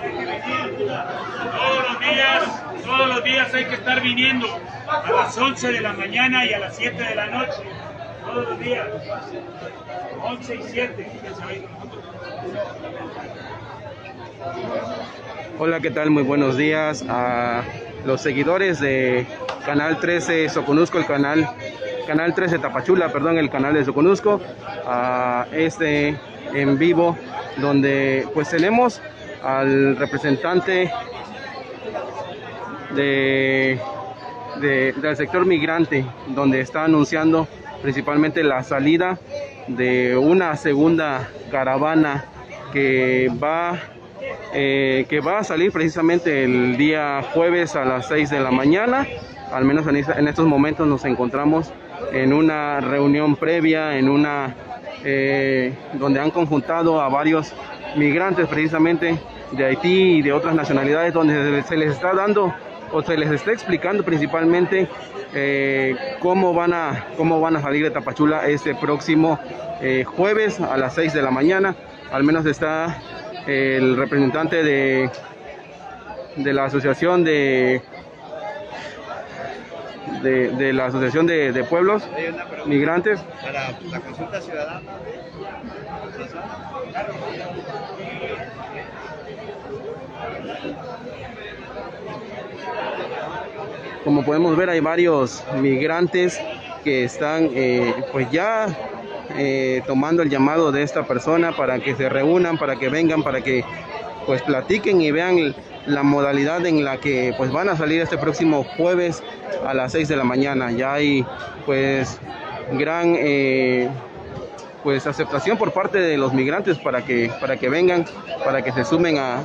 días hay que venir. Todos los días hay que estar viniendo a las 11 de la mañana y a las 7 de la noche. Todos los días. 11 y 7. Hola, ¿qué tal? Muy buenos días a los seguidores de Canal 13 Soconusco, el canal 13 Tapachula, perdón, el canal de Soconusco, a este en vivo, donde pues tenemos al representante del sector migrante, donde está anunciando principalmente la salida de una segunda caravana que va a salir precisamente el día jueves a las 6 de la mañana. Al menos en estos momentos nos encontramos en una reunión previa, donde han conjuntado a varios migrantes precisamente de Haití y de otras nacionalidades, donde se les está dando o se les está explicando principalmente cómo van a salir de Tapachula este próximo jueves a las 6 de la mañana. Al menos está el representante de la asociación de la asociación de pueblos migrantes. Para la consulta ciudadana. Como podemos ver, hay varios migrantes que están pues ya tomando el llamado de esta persona para que se reúnan, para que vengan, para que pues platiquen y vean la modalidad en la que pues van a salir este próximo jueves a las 6 de la mañana. Ya hay pues gran pues aceptación por parte de los migrantes para que vengan, para que se sumen a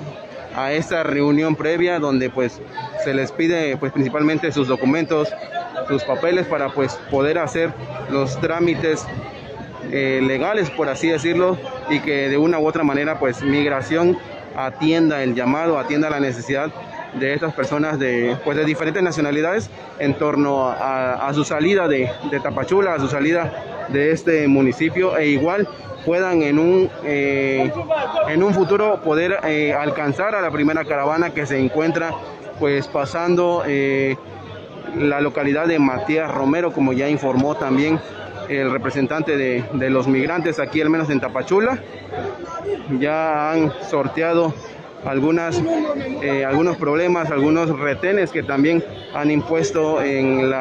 esta reunión previa, donde pues se les pide pues principalmente sus documentos, sus papeles, para pues poder hacer los trámites legales, por así decirlo, y que de una u otra manera pues Migración atienda el llamado, atienda la necesidad de estas personas de diferentes nacionalidades en torno a su salida de Tapachula, a su salida de este municipio, e igual puedan en un futuro poder alcanzar a la primera caravana que se encuentra pues pasando la localidad de Matías Romero, como ya informó también el representante de los migrantes aquí, al menos en Tapachula. Ya han sorteado algunos problemas, algunos retenes que también han impuesto en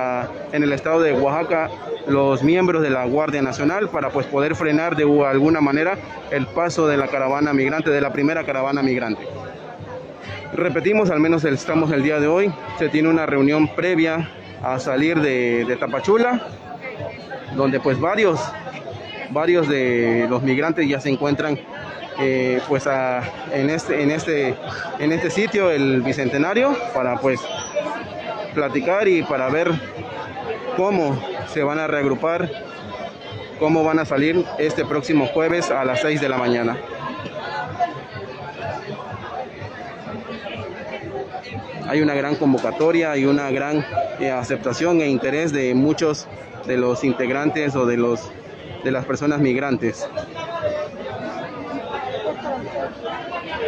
el estado de Oaxaca los miembros de la Guardia Nacional, para pues poder frenar de alguna manera el paso de la caravana migrante, de la primera caravana migrante. Repetimos, al menos estamos el día de hoy, se tiene una reunión previa a salir de Tapachula, donde pues varios de los migrantes ya se encuentran en este sitio, el Bicentenario, para pues platicar y para ver cómo se van a reagrupar, cómo van a salir este próximo jueves a las 6 de la mañana. Hay una gran convocatoria y una gran aceptación e interés de muchos de los integrantes o de las personas migrantes.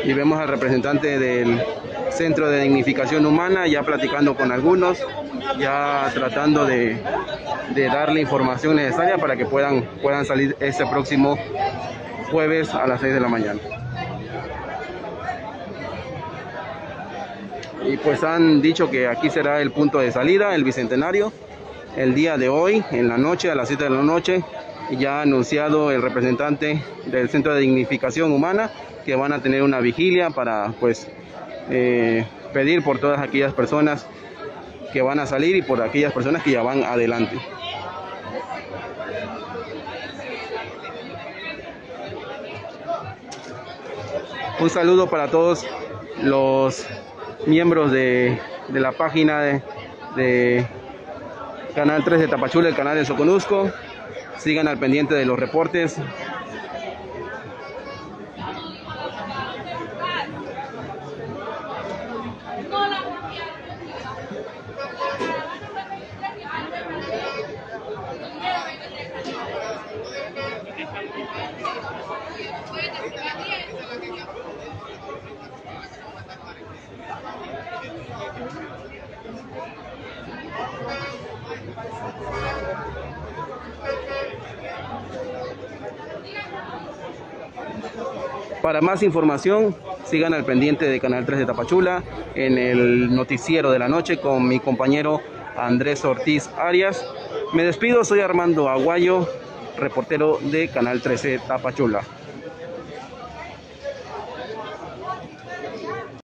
Y vemos al representante del Centro de Dignificación Humana ya platicando con algunos, ya tratando de darle información necesaria para que puedan salir este próximo jueves a las 6 de la mañana. Y pues han dicho que aquí será el punto de salida, el Bicentenario, el día de hoy, en la noche, a las 7 de la noche. Ya ha anunciado el representante del Centro de Dignificación Humana que van a tener una vigilia para pues pedir por todas aquellas personas que van a salir y por aquellas personas que ya van adelante. Un saludo para todos los miembros de la página de Canal 3 de Tapachula, el canal de Soconusco. Sigan al pendiente de los reportes. Para más información, sigan al pendiente de Canal 3 de Tapachula en el noticiero de la noche con mi compañero Andrés Ortiz Arias. Me despido, soy Armando Aguayo, reportero de Canal 13 Tapachula.